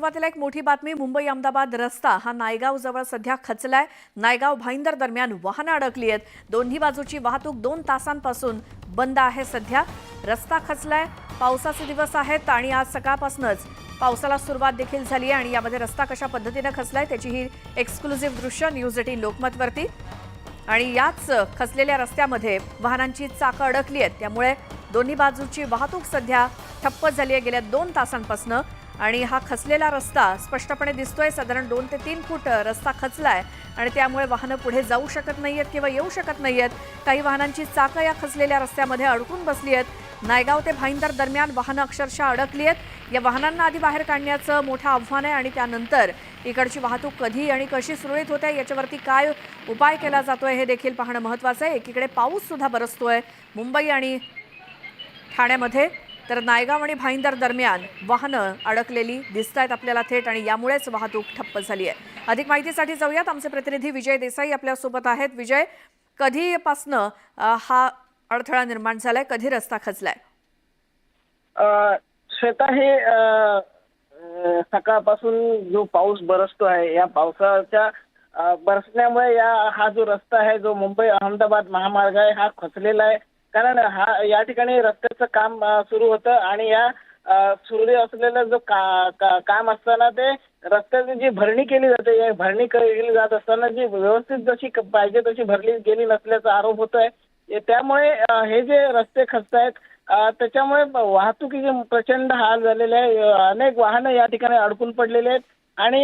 सुरुवातीला एक मोठी बातमी। मुंबई अहमदाबाद रस्ता हा नायगाव जवळ सध्या खचलाय। नायगाव भाईंदर दरम्यान वाहनं अडकली आहेत। दोन्ही बाजूची वाहतूक 2 तासांपासून बंद आहे। सध्या रस्ता खचलाय। पावसाचे दिवस आहेत आणि आज सकाळपासूनच पावसाला सुरुवात देखील झाली आहे आणि यामध्ये रस्ता कशा पद्धतीने खचलाय त्याची ही एक्सक्लुझिव्ह दृश्य न्यूज 18 लोकमतवरती। आणि याच खचलेल्या रस्त्यामध्ये वाहनांची चाकं अडकली आहेत, त्यामुळे दोन्ही बाजूची वाहतूक सध्या ठप्प झाली आहे गेल्या 2 तासांपासून। आणि हा खचलेला रस्ता स्पष्टपणे दिसतोय। साधारण 2 ते 3 फूट रस्ता खचलाय आणि त्यामुळे वाहनं पुढे जाऊ शकत नाहीयेत किंवा येऊ शकत नाहीयेत। काही वाहनांची चाकं या खचलेल्या रस्त्यामध्ये अडकून बसली आहेत। नायगाव ते भाईंदर दरम्यान वाहनं अक्षरशः अडकली आहेत। या वाहनांना आधी बाहेर काढण्याचं मोठं आव्हान आहे आणि त्यानंतर इकडची वाहतूक कधी आणि कशी सुरळीत होते याच्यावरती काय उपाय केला जातोय हे देखील पाहणं महत्त्वाचं आहे। एकीकडे पाऊस सुद्धा बरसतोय मुंबई आणि ठाण्यामध्ये, तर नायगाव आणि भाईंदर दरम्यान वाहनं अडकलेली दिसतायत आपल्याला थेट आणि यामुळेच वाहतूक ठप्प झाली आहे। अधिक माहितीसाठी जाऊयात, आमचे प्रतिनिधी विजय देसाई आपल्यासोबत आहेत। विजय, कधीपासनं हा अडथळा निर्माण झालाय, कधी रस्ता खचलाय? श्वेता, हे सकाळपासून जो पाऊस बरसतो आहे, या पावसाच्या बरसण्यामुळे हा जो रस्ता आहे, जो मुंबई अहमदाबाद महामार्ग आहे, हा खचलेला आहे। कारण या ठिकाणी रस्त्याचं काम सुरू होतं आणि या सुरू असलेलं जो काम असताना ते रस्त्याची जी भरणी केली जाते, या भरणी केली जात असताना जी व्यवस्थित जशी पाहिजे तशी भरली गेली नसल्याचा आरोप होतोय। त्यामुळे हे जे रस्ते खचतायत त्याच्यामुळे वाहतुकीचे प्रचंड हाल झालेले आहे। अनेक वाहनं या ठिकाणी अडकून पडलेले आहेत आणि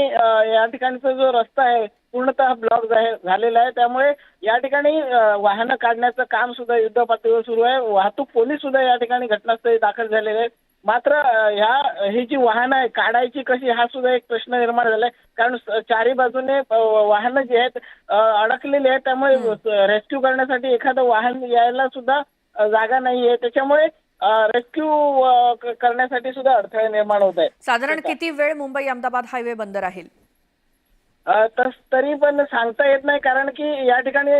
या ठिकाणचा जो रस्ता आहे पूर्णतः ब्लॉक झालेला आहे। त्यामुळे या ठिकाणी वाहनं काढण्याचं काम सुद्धा युद्धपातळीवर सुरू आहे। वाहतूक पोलीस सुद्धा या ठिकाणी घटनास्थळी दाखल झालेले आहेत। मात्र ही जी वाहनं आहे काढायची कशी, हा सुद्धा एक प्रश्न निर्माण झालाय। कारण चारी बाजूने वाहनं जी आहेत अडकलेली आहेत, त्यामुळे रेस्क्यू करण्यासाठी एखादं वाहन यायला सुद्धा जागा नाहीये। त्याच्यामुळे रेस्क्यू करण्यासाठी सुद्धा अडथळे निर्माण होत आहेत। साधारण किती वेळ मुंबई अहमदाबाद हायवे बंद राहील? तरी पण सांगता येत नाही, कारण की या ठिकाणी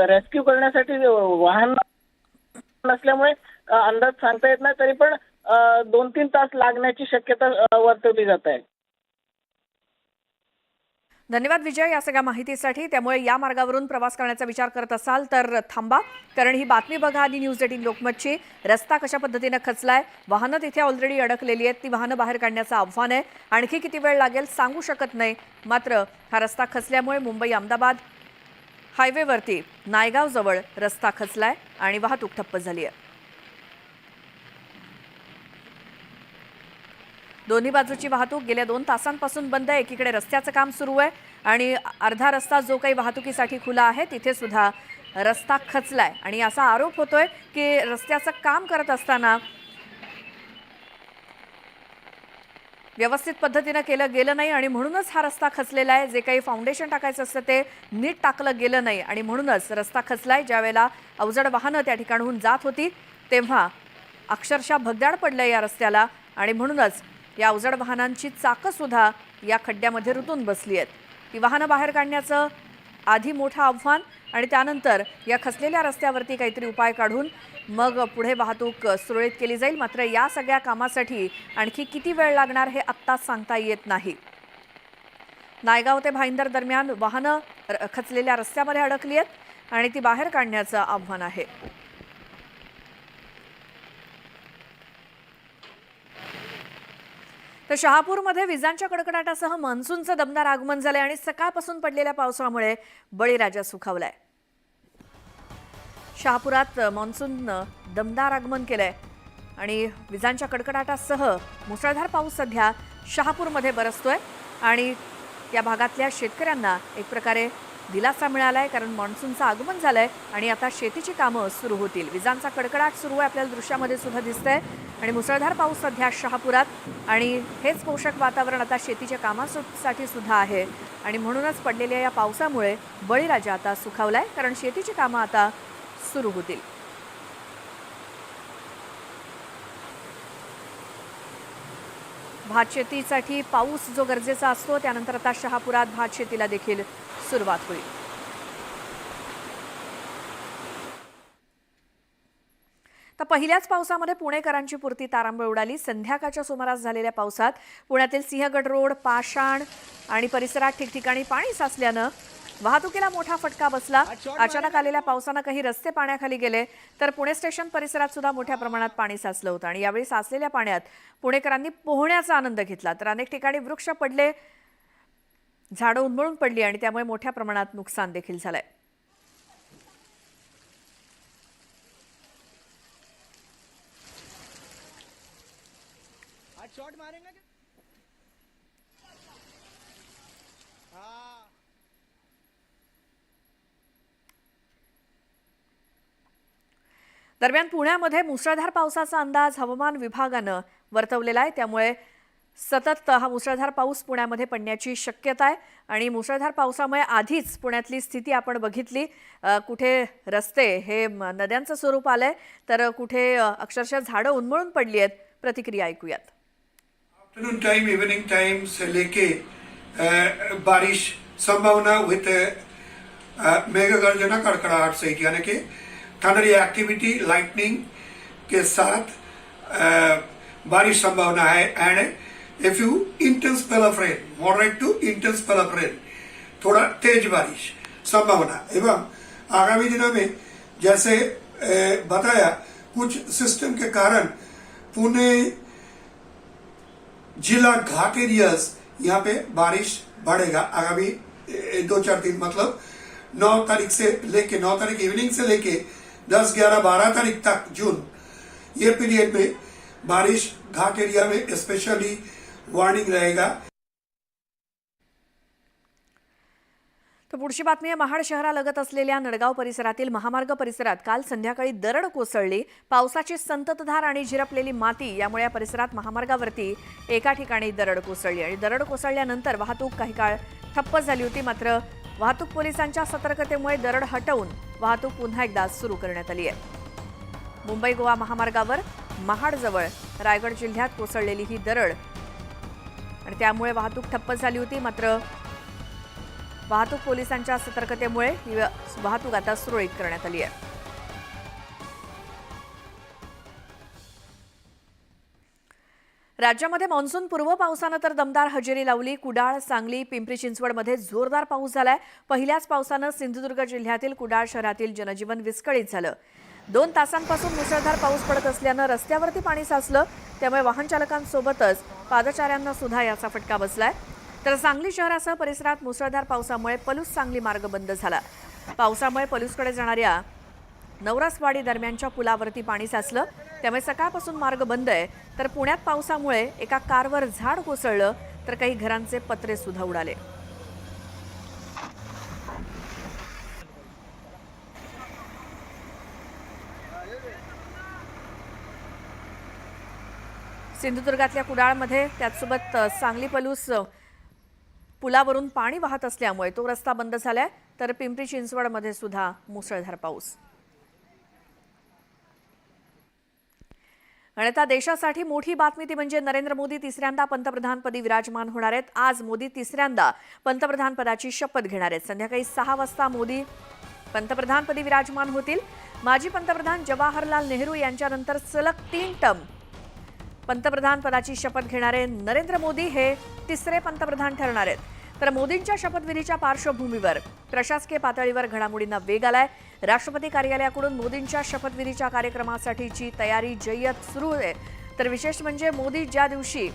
रेस्क्यू करण्यासाठी वाहन नसल्यामुळे अंदाज सांगता येत नाही। तरी पण 2-3 तास लागण्याची शक्यता वर्तवली जात आहे। धन्यवाद विजय या सगळ्या माहितीसाठी। त्यामुळे या मार्गावरून प्रवास करण्याचा विचार करत असाल तर थांबा, कारण ही बातमी बघा आधी न्यूज 18 लोकमतची। रस्ता कशा पद्धतीने खचलाय, वाहनं तिथे ऑलरेडी अडकलेली आहेत, ती वाहनं बाहेर काढण्याचं आव्हान आहे। आणखी किती वेळ लागेल सांगू शकत नाही। मात्र हा रस्ता खचल्यामुळे मुंबई अहमदाबाद हायवेवरती नायगाव जवळ रस्ता खचलाय आणि वाहतूक ठप्प झाली आहे। दोन्ही बाजूची वाहतूक गेल्या 2 तासांपासून बंद आहे। एकीकडे रस्त्याचं काम सुरू आहे आणि अर्धा रस्ता जो काही वाहतुकीसाठी खुला आहे तिथे सुद्धा रस्ता खचलाय आणि असा आरोप होतोय की रस्त्याचं काम करत असताना व्यवस्थित पद्धतीने केलं गेलं नाही आणि म्हणूनच हा रस्ता खचलेला आहे। जे काही फाउंडेशन टाकायचं असतं ते नीट टाकलं गेलं नाही आणि म्हणूनच रस्ता खचलाय। ज्यावेळेला अवजड वाहनं त्या ठिकाणाहून जात होती तेव्हा अक्षरशः भगदाड पडलंय या रस्त्याला आणि म्हणूनच या अवजड वाहनांची चाकं सुद्धा या खड्ड्यामध्ये रुतून बसली आहेत। ती वाहनं बाहेर काढण्याचं आधी मोठं आव्हान आणि त्यानंतर या खचलेल्या रस्त्यावरती काहीतरी उपाय काढून मग पुढे वाहतूक सुरळीत केली जाईल। मात्र या सगळ्या कामासाठी आणखी किती वेळ लागणार हे आत्ताच सांगता येत नाही। नायगाव ते भाईंदर दरम्यान वाहनं खचलेल्या रस्त्यामध्ये अडकली आहेत आणि ती बाहेर काढण्याचं आव्हान आहे। तर शहापूरमध्ये विजांच्या कडकडाटासह मान्सूनचं दमदार आगमन झालंय आणि सकाळपासून पडलेल्या पावसामुळे बळीराजा सुखावलाय। शहापुरात मान्सूननं दमदार आगमन केलंय आणि विजांच्या कडकडाटासह मुसळधार पाऊस सध्या शहापूरमध्ये बरसतोय आणि या भागातल्या शेतकऱ्यांना एक प्रकारे दिलासा मिळालाय, कारण मान्सूनचं आगमन झालंय आणि आता शेतीची कामं सुरू होतील। विजांचा कडकडाट सुरू आहे आपल्याला दृश्यामध्ये सुद्धा दिसतंय आणि मुसळधार पाऊस सध्या शहापुरात आणि हेच पोषक वातावरण आता शेतीच्या कामासाठी सुद्धा आहे आणि म्हणूनच पडलेल्या या पावसामुळे बळीराजा आता सुखावलाय, कारण शेतीची कामं आता सुरू होतील। भात शेतीसाठी पाऊस जो गरजेचा असतो त्यानंतर आता शहापुरात भात शेतीला देखील सुरुवात होईल। तर पहिल्याच पावसामध्ये पुणेकरांची पुरती तारांबळ उडाली. संध्याकाळच्या सुमारास झालेल्या पावसात पुण्यातील सिंहगड रोड, पाषाण आणि परिसरात ठिकठिकाणी पाणी साचल्यानं वाहतुकीला मोठा फटका बसला. अचानक आलेल्या पावसानं काही रस्ते पाण्याखाली गेले, तर पुणे स्टेशन परिसरात सुद्धा मोठ्या प्रमाणात पाणी साचलं होतं आणि यावेळी साचलेल्या पाण्यात पुणेकरांनी पोहण्याचा आनंद घेतला. तर अनेक ठिकाणी वृक्ष पडले, झाडं उन्मळून पडली आणि त्यामुळे मोठ्या प्रमाणात नुकसान देखील झालंय. शॉट मारेंगे क्या? हाँ दरम्यान पुण्यामध्ये मुसळधार पावसाचा अंदाज हवामान विभागानं वर्तवलेला आहे. त्यामुळे सतत हा मुसळधार पाऊस पुण्यामध्ये पडण्याची शक्यता आहे आणि मुसळधार पावसामुळे आधीच पुण्यातली स्थिती आपण बघितली. कुठे रस्ते हे नद्यांचं स्वरूप आलंय, तर कुठे अक्षरशः झाडं उन्मळून पडली आहेत. प्रतिक्रिया ऐकूयात. आफ्टरनून टाइम इवनिंग टाइम से लेके बारिश संभावना विथ मेघ गर्जना कड़कड़ाहट से यानी कि थंडरी एक्टिविटी लाइटनिंग के साथ बारिश संभावना है and a few intense spell of rain, moderate to intense spell of rain, थोड़ा तेज बारिश संभावना। एवं आगामी दिनों में जैसे बताया कुछ सिस्टम के कारण पुणे जिला घाट एरियाज यहाँ पे बारिश बढ़ेगा आगामी 2-4 दिन, मतलब 9 तारीख से लेके 9 तारीख इवनिंग से लेके 10, 11, 12 तारीख तक जून ये पीरियड में बारिश घाट एरिया में स्पेशली वार्निंग रहेगा। तर पुढची बातमी आहे. महाड शहरालगत असलेल्या नडगाव परिसरातील महामार्ग परिसरात काल संध्याकाळी दरड कोसळली. पावसाची संततधार आणि झिरपलेली माती यामुळे या परिसरात महामार्गावरती एका ठिकाणी दरड कोसळली आणि दरड कोसळल्यानंतर वाहतूक काही काळ ठप्प झाली होती. मात्र वाहतूक पोलिसांच्या सतर्कतेमुळे दरड हटवून वाहतूक पुन्हा एकदा सुरू करण्यात आली आहे. मुंबई गोवा महामार्गावर महाडजवळ रायगड जिल्ह्यात कोसळलेली ही दरड आणि त्यामुळे वाहतूक ठप्प झाली होती. मात्र वाहतूक पोलिसांच्या सतर्कतेमुळे ही वाहतूक आता सुरळीत करण्यात आली आहे. राज्यामध्ये मान्सून पूर्व पावसानं तर दमदार हजेरी लावली. कुडाळ, सांगली, पिंपरी चिंचवडमध्ये जोरदार पाऊस झालाय. पहिल्याच पावसानं सिंधुदुर्ग जिल्ह्यातील कुडाळ शहरातील जनजीवन विस्कळीत झालं. 2 तासांपासून मुसळधार पाऊस पडत असल्यानं रस्त्यावरती पाणी साचलं. त्यामुळे वाहन चालकांसोबतच पादचाऱ्यांना सुद्धा याचा फटका बसलाय. तर सांगली शहरासह परिसरात मुसळधार पावसामुळे पलूस सांगली मार्ग बंद झाला. पावसामुळे पलूसकडे जाणाऱ्या नवरसवाडी दरम्यानच्या पुलावरती पाणी साचलं. त्यामुळे सकाळपासून मार्ग बंद आहे. तर पुण्यात पावसामुळे एका कारवर झाड कोसळलं, तर काही घरांचे पत्रे सुद्धा उडाले. सिंधुदुर्गातल्या कुडाळमध्ये त्याचसोबत सांगली पलूस पुलावरून पाणी वाहत असल्यामुळे तो रस्ता बंद झालाय. तर पिंपरी चिंचवडमध्ये सुद्धा मुसळधार पाऊस. आणि आता देशासाठी मोठी बातमी ती म्हणजे नरेंद्र मोदी तिसऱ्यांदा पंतप्रधानपदी विराजमान होणार आहेत. आज मोदी तिसऱ्यांदा पंतप्रधानपदाची शपथ घेणार आहेत. संध्याकाळी 6 वाजता मोदी पंतप्रधानपदी विराजमान होतील. माजी पंतप्रधान जवाहरलाल नेहरू यांच्यानंतर सलग 3 टर्म पंतप्रधानपदाची शपथ घेणारे नरेंद्र मोदी हे तिसरे पंतप्रधान ठरणार आहेत. तर मोदींच्या शपथविधीच्या पार्श्वभूमीवर प्रशासकीय पातळीवर घडामोडींना वेग आलाय. राष्ट्रपती कार्यालयाकडून मोदींच्या शपथविधीच्या कार्यक्रमासाठीची तयारी जय्यत सुरू आहे. तर विशेष म्हणजे मोदी ज्या दिवशी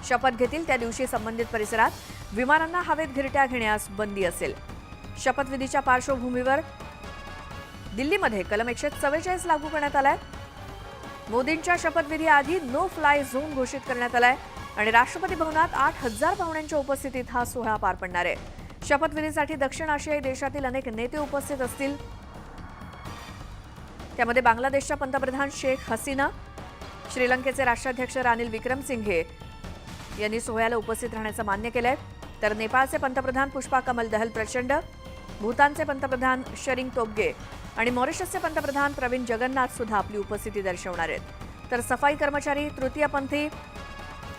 शपथ घेतील त्या दिवशी संबंधित परिसरात विमानांना हवेत घिरट्या घेण्यास बंदी असेल. शपथविधीच्या पार्श्वभूमीवर दिल्लीमध्ये कलम 144 लागू करण्यात आलाय. मोदींच्या शपथविधी आधी नो फ्लाय झोन घोषित करण्यात आलाय आणि राष्ट्रपती भवनात 8,000 पाहुण्यांच्या उपस्थितीत हा सोहळा पार पडणार आहे. शपथविधीसाठी दक्षिण आशियाई देशातील अनेक नेते उपस्थित असतील. त्यामध्ये बांगलादेशच्या पंतप्रधान शेख हसीना, श्रीलंकेचे राष्ट्राध्यक्ष रानिल विक्रमसिंघे यांनी सोहळ्याला उपस्थित राहण्याचं मान्य केलंय. तर नेपाळचे पंतप्रधान पुष्पा कमल दहल प्रचंड, भूतानचे पंतप्रधान शरिंग तोब्गे आणि मॉरिशसचे पंतप्रधान प्रवीण जगन्नाथ सुद्धा आपली उपस्थिती दर्शवणार आहेत. तर सफाई कर्मचारी, तृतीयपंथी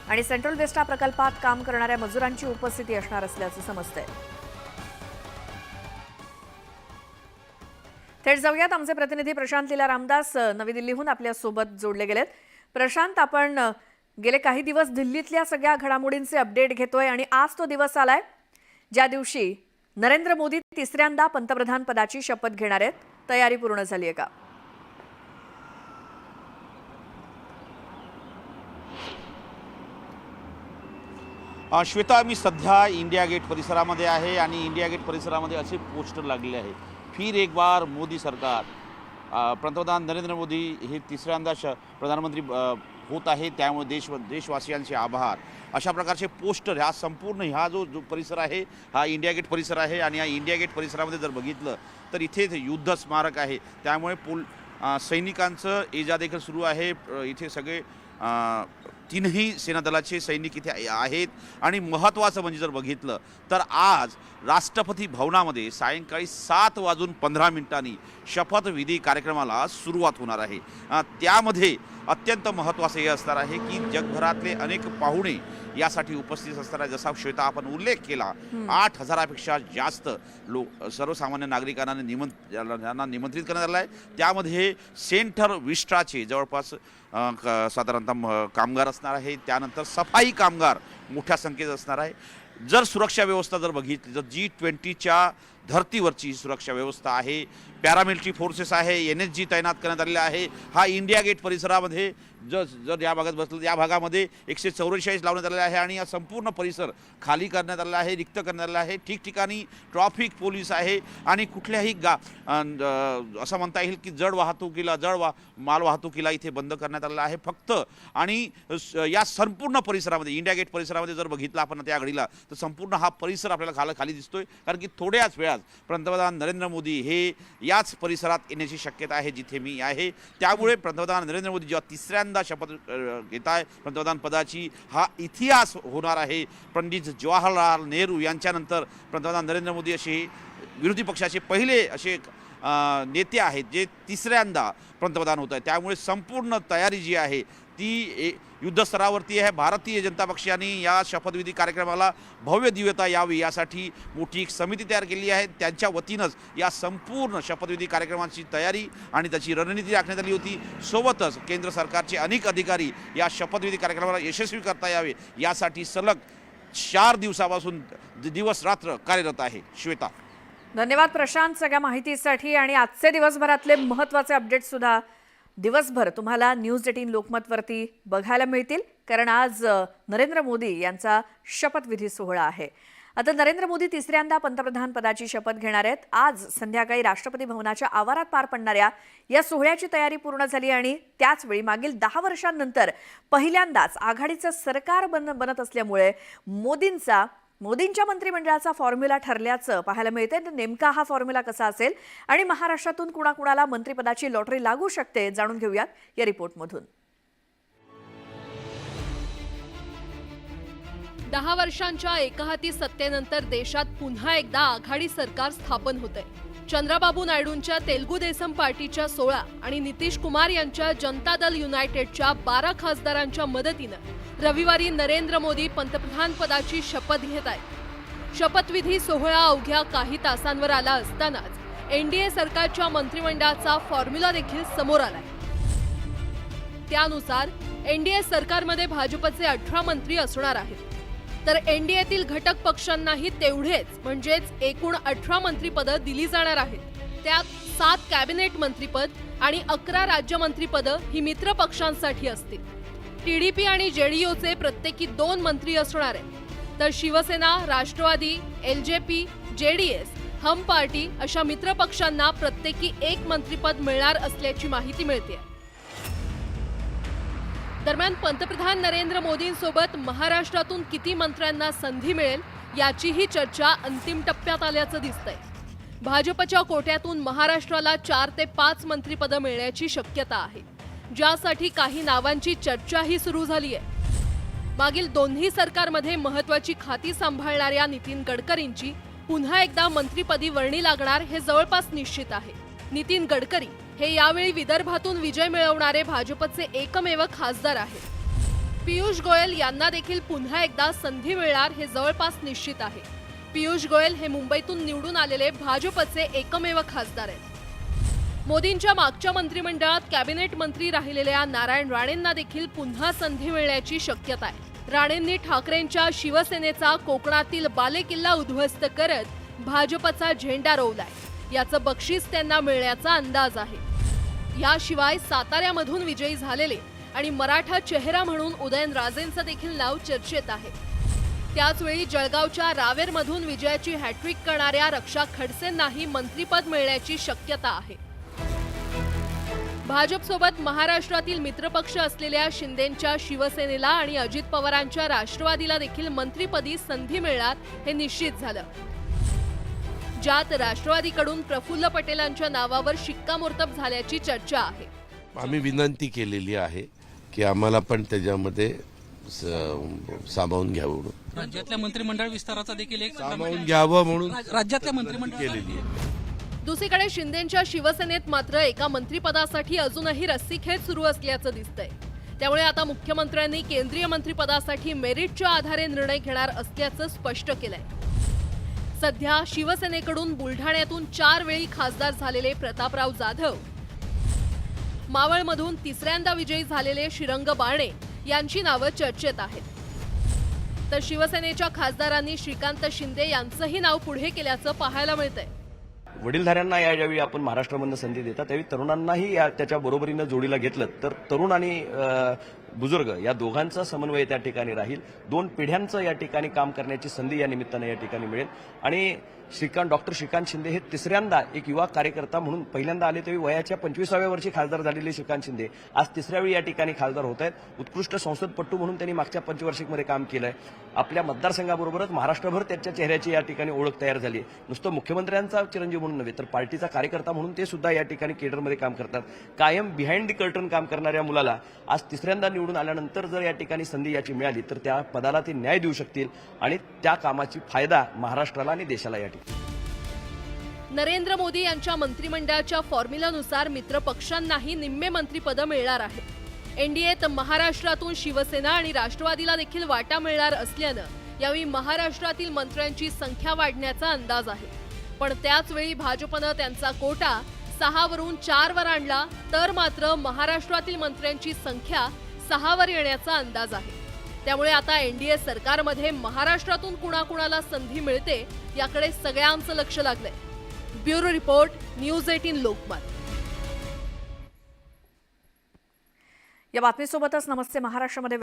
आणि सेंट्रल वेस्टा प्रकल्पात काम करणाऱ्या मजुरांची उपस्थिती असणार असल्याचं समजतंय. थेट जाऊयात. आमचे प्रतिनिधी प्रशांत लीला रामदास नवी दिल्लीहून आपल्या सोबत जोडले गेलेत. प्रशांत, आपण गेले काही दिवस दिल्लीतल्या सगळ्या घडामोडींचे अपडेट घेतोय आणि आज तो दिवस आलाय ज्या दिवशी नरेंद्र मोदी तिसऱ्यांदा पंतप्रधान पदाची शपथ घेणार आहेत. तयारी पूर्ण झाली आहे का? श्वेता, मी सध्या इंडिया गेट परिसरामध्ये आहे आणि इंडिया गेट परिसरामध्ये असे पोस्टर लागले आहे, फिर एक बार मोदी सरकार. पंतप्रधान नरेंद्र मोदी हे तिसऱ्यांदा प्रधानमंत्री होत आहे, त्यामुळे देशवासियांचे आभार. अशा प्रकारचे पोस्टर हा संपूर्ण जो परिसर आहे हा इंडिया गेट परिसर आहे. आणि या इंडिया गेट परिसरामध्ये जर बघितलं तर इथे युद्ध स्मारक आहे, त्यामुळे सैनिकांचं ये-जा देखील सुरू आहे. इथे सगळे तीनही सेनादलाचे सैनिक इथे आहेत. आणि महत्त्वाचं म्हणजे जर बघितलं तर आज राष्ट्रपती भवनामध्ये सायंकाळी 7:15 शपथविधी कार्यक्रमाला सुरुवात होणार आहे. त्यामध्ये अत्यंत महत्त्वाचं हे असणार आहे की जगभरातले अनेक पाहुणे यासाठी उपस्थित असणार आहे. जसा श्वेता आपण उल्लेख केला, 8,000पेक्षा जास्त सर्वसामान्य नागरिकांना निमंत्रित करण्यात आलं आहे. त्यामध्ये सेंटर विस्टाचे जवळपास साधारणतः कामगार असणार आहे. त्यानंतर सफाई कामगार मोठ्या संख्येत असणार आहे. जर सुरक्षा व्यवस्था जर बघितली तर G20च्या धर्तीवरची सुरक्षा व्यवस्था आहे. पॅरामिलिटरी फोर्सेस आहे, NSG तैनात करण्यात आलेले आहे. हा इंडिया गेट परिसरामध्ये जर या भागात बसलं, या भागामध्ये 144 लावण्यात आलेला आहे आणि हा संपूर्ण परिसर खाली करण्यात आलेला आहे, रिक्त करण्यात आलेला आहे. ठिकठिकाणी ट्रॅफिक पोलीस आहे आणि कुठल्याही असं म्हणता येईल की जड माल वाहतुकीला इथे बंद करण्यात आलेला आहे फक्त. आणि या संपूर्ण परिसरामध्ये इंडिया गेट परिसरामध्ये जर बघितलं आपण त्या घडीला तर संपूर्ण हा परिसर आपल्याला खाली दिसतोय, कारण की थोड्याच वेळात पंतप्रधान नरेंद्र मोदी हे याच परिसरात येण्याची शक्यता आहे जिथे मी आहे. त्यामुळे पंतप्रधान नरेंद्र मोदी जेव्हा तिसऱ्यांदा शपथ घेत आहे पंतप्रधान पदाची, हा इतिहास होणार आहे. पंडित जवाहरलाल नेहरू यांच्यानंतर पंतप्रधान नरेंद्र मोदी असे विरोधी पक्षाचे पहिले असे नेते आहेत जे तिसऱ्यांदा पंतप्रधान होत आहेत. त्यामुळे संपूर्ण तयारी जी आहे ती युद्धस्तरावरती आहे. भारतीय जनता पक्षाने या शपथविधी कार्यक्रमाला भव्य दिव्यता यावी यासाठी मोठी एक समिती तयार केली आहे. त्यांच्या वतीनंच या संपूर्ण शपथविधी कार्यक्रमाची तयारी आणि त्याची रणनीती आखण्यात आली होती. सोबतच केंद्र सरकारचे अनेक अधिकारी या शपथविधी कार्यक्रमाला यशस्वी करता यावे यासाठी सलग 4 दिवसापासून दिवस रात्र कार्यरत आहे. श्वेता, धन्यवाद प्रशांत सगळ्या माहितीसाठी. आणि आजचे दिवसभरातले महत्त्वाचे अपडेट सुद्धा दिवसभर तुम्हाला न्यूज 18 लोकमतवरती बघायला मिळतील, कारण आज नरेंद्र मोदी यांचा शपथविधी सोहळा आहे. आता नरेंद्र मोदी तिसऱ्यांदा पंतप्रधान पदाची शपथ घेणार आहेत. आज संध्याकाळी राष्ट्रपती भवनाच्या आवारात पार पडणाऱ्या या सोहळ्याची तयारी पूर्ण झाली आणि त्याचवेळी मागील 10 वर्षांनंतर पहिल्यांदाच आघाडीचं सरकार बनत असल्यामुळे मोदींच्या मंत्रिमंडळाचा फॉर्म्युला ठरल्याचं पाहायला मिळते. नेमका हा फॉर्म्युला कसा असेल आणि महाराष्ट्रातून कुणाकुणाला मंत्रिपदाची लॉटरी लागू शकते, जाणून घेऊयात या रिपोर्टमधून. 10 वर्षांच्या एकहाती सत्तेनंतर देशात पुन्हा एकदा आघाडी सरकार स्थापन होतंय. चंद्राबाबू नायडूंच्या तेलुगू देसम पार्टीच्या 16 आणि नितीश कुमार यांच्या जनता दल युनायटेडच्या 12 खासदारांच्या मदतीनं रविवारी नरेंद्र मोदी पंतप्रधान पदाची शपथ घेत आहेत. शपथविधी सोहळा अवघ्या काही तासांवर आला असतानाच NDA सरकारच्या मंत्रिमंडळाचा फॉर्म्युला देखील समोर आलाय. त्यानुसार NDA सरकारमध्ये भाजपचे 18 मंत्री असणार आहेत, तर NDAतील घटक पक्षांनाही तेवढेच म्हणजेच एकूण 18 मंत्रिपदं दिली जाणार आहेत. त्यात 7 कॅबिनेट मंत्रिपद आणि 11 राज्यमंत्रीपदं ही मित्र पक्षांसाठी असतील. TDP आणि JDUचे प्रत्येकी 2 मंत्री असणार आहेत, तर शिवसेना, राष्ट्रवादी, LJP, JDS, हम पार्टी अशा मित्र पक्षांना प्रत्येकी 1 मंत्रिपद मिळणार असल्याची माहिती मिळते. दरम्यान पंतप्रधान नरेंद्र मोदींसोबत महाराष्ट्रातून किती मंत्र्यांना संधी मिळेल याचीही चर्चा अंतिम टप्प्यात आल्याचं दिसतंय. भाजपच्या कोट्यातून महाराष्ट्राला 4 ते 5 मंत्रिपदं मिळण्याची शक्यता आहे, ज्यासाठी काही नावांची चर्चाही सुरू झाली आहे. मागील दोन्ही सरकारमध्ये महत्त्वाची खाती सांभाळणाऱ्या नितीन गडकरींची पुन्हा एकदा मंत्रिपदी वर्णी लागणार हे जवळपास निश्चित आहे. नितीन गडकरी हे यावेळी विदर्भातून विजय मिळवणारे भाजपचे एकमेव खासदार आहेत. पियुष गोयल यांना देखील पुन्हा एकदा संधी मिळणार हे जवळपास निश्चित आहे. पियुष गोयल हे मुंबईतून निवडून आलेले भाजपचे एकमेव खासदार आहेत. मोदींच्या मागच्या मंत्रिमंडळात कॅबिनेट मंत्री राहिलेल्या नारायण राणेंना देखील पुन्हा संधी मिळण्याची शक्यता आहे। राणेंनी ठाकरेंच्या शिवसेनेचा कोकणातील बालेकिल्ला उद्ध्वस्त करत भाजपचा झेंडा रोवलाय। याचं बक्षीस त्यांना मिळण्याचा अंदाज आहे। याशिवाय साताऱ्यामधून विजयी झालेले आणि मराठा चेहरा म्हणून उदयनराजेंचं देखील नाव चर्चेत आहे। त्याचवेळी जळगावच्या रावेरमधून विजयाची हॅट्रिक करणाऱ्या रक्षा खडसेंनाही मंत्रिपद मिळण्याची शक्यता आहे। भाजपसोबत महाराष्ट्रातील मित्रपक्ष असलेल्या शिंदेंच्या शिवसेनेला आणि अजित पवारांच्या राष्ट्रवादीला देखील मंत्रिपदी संधी मिळणार हे निश्चित झालं, ज्यात राष्ट्रवादीकडून प्रफुल्ल पटेलांच्या नावावर शिक्कामोर्तब झाल्याची चर्चा आहे। आम्ही विनंती केलेली आहे की आम्हाला पण त्याच्यामध्ये सामावून घ्यावं म्हणून, राज्यातल्या मंत्रिमंडळ विस्ताराचा देखील एक सामावून घ्यावं म्हणून राज्यातल्या मंत्रिमंडळ केलेली आहे। दुसरीकडे शिंदेंच्या शिवसेनेत मात्र एका मंत्रिपदासाठी अजूनही रस्सीखेच सुरू असल्याचं दिसतंय। त्यामुळे आता मुख्यमंत्र्यांनी केंद्रीय मंत्रिपदासाठी मेरिटच्या आधारे निर्णय घेणार असल्याचं स्पष्ट केलंय। सध्या शिवसेनेकडून बुलढाण्यातून 4 वेळी खासदार झालेले प्रतापराव जाधव, मावळमधून 3ऱ्यांदा विजयी झालेले श्रीरंग बारणे यांची नावं चर्चेत आहेत। तर शिवसेनेच्या खासदारांनी श्रीकांत शिंदे यांचंही नाव पुढे केल्याचं पाहायला मिळतंय। वडीलधाऱ्यांना यावेळी आपण महाराष्ट्रामधनं संधी देतात, त्यावेळी तरुणांनाही त्याच्या बरोबरीनं जोडीला घेतलं तर तरुण आणि बुजुर्ग या दोघांचा समन्वय त्या ठिकाणी राहील। 2 पिढ्यांचं या ठिकाणी काम करण्याची संधी या निमित्तानं या ठिकाणी मिळेल। आणि डॉक्टर श्रीकांत शिंदे हे 3ऱ्यांदा एक युवा कार्यकर्ता म्हणून पहिल्यांदा आले तेव्हा वयाच्या 25व्या वर्षी खासदार झालेले श्रीकांत शिंदे आज 3ऱ्या वेळी या ठिकाणी खासदार होत आहेत। उत्कृष्ट संसदपटू म्हणून त्यांनी मागच्या पंचवार्षिकमध्ये काम केलंय। आपल्या मतदारसंघाबरोबरच महाराष्ट्रभर त्याच्या चेहऱ्याची या ठिकाणी ओळख तयार झाली आहे। नुसतं मुख्यमंत्र्यांचा चिरंजीव म्हणून नव्हे तर पार्टीचा कार्यकर्ता म्हणून ते सुद्धा या ठिकाणी केडरमध्ये काम करतात। कायम बिहाइंड द कर्टन काम करणाऱ्या मुलाला आज 3ऱ्यांदा निवडून आल्यानंतर जर या ठिकाणी संधी याची मिळाली तर त्या पदाला ते न्याय देऊ शकतील आणि त्या कामाची फायदा महाराष्ट्राला आणि देशाला या ठिकाणी। नरेंद्र मोदी यांच्या मंत्रिमंडळाच्या फॉर्म्युलानुसार मित्रपक्षांनाही निम्मे मंत्रिपद मिळणार आहेत। एनडीएत महाराष्ट्रातून शिवसेना आणि राष्ट्रवादीला देखील वाटा मिळणार असल्यानं यावेळी महाराष्ट्रातील मंत्र्यांची संख्या वाढण्याचा अंदाज आहे। पण त्याचवेळी भाजपनं त्यांचा कोटा 6 वरून 4 वर आणला तर मात्र महाराष्ट्रातील मंत्र्यांची संख्या 6 वर येण्याचा अंदाज आहे। त्यामुळे आता एनडीए सरकारमध्ये महाराष्ट्रातून कुणाकुणाला संधी मिळते याकडे सगळ्यांचं लक्ष लागलंय। Bureau report, news 18 Lokmat. या बातमीसोबतच नमस्ते महाराष्ट्रामध्ये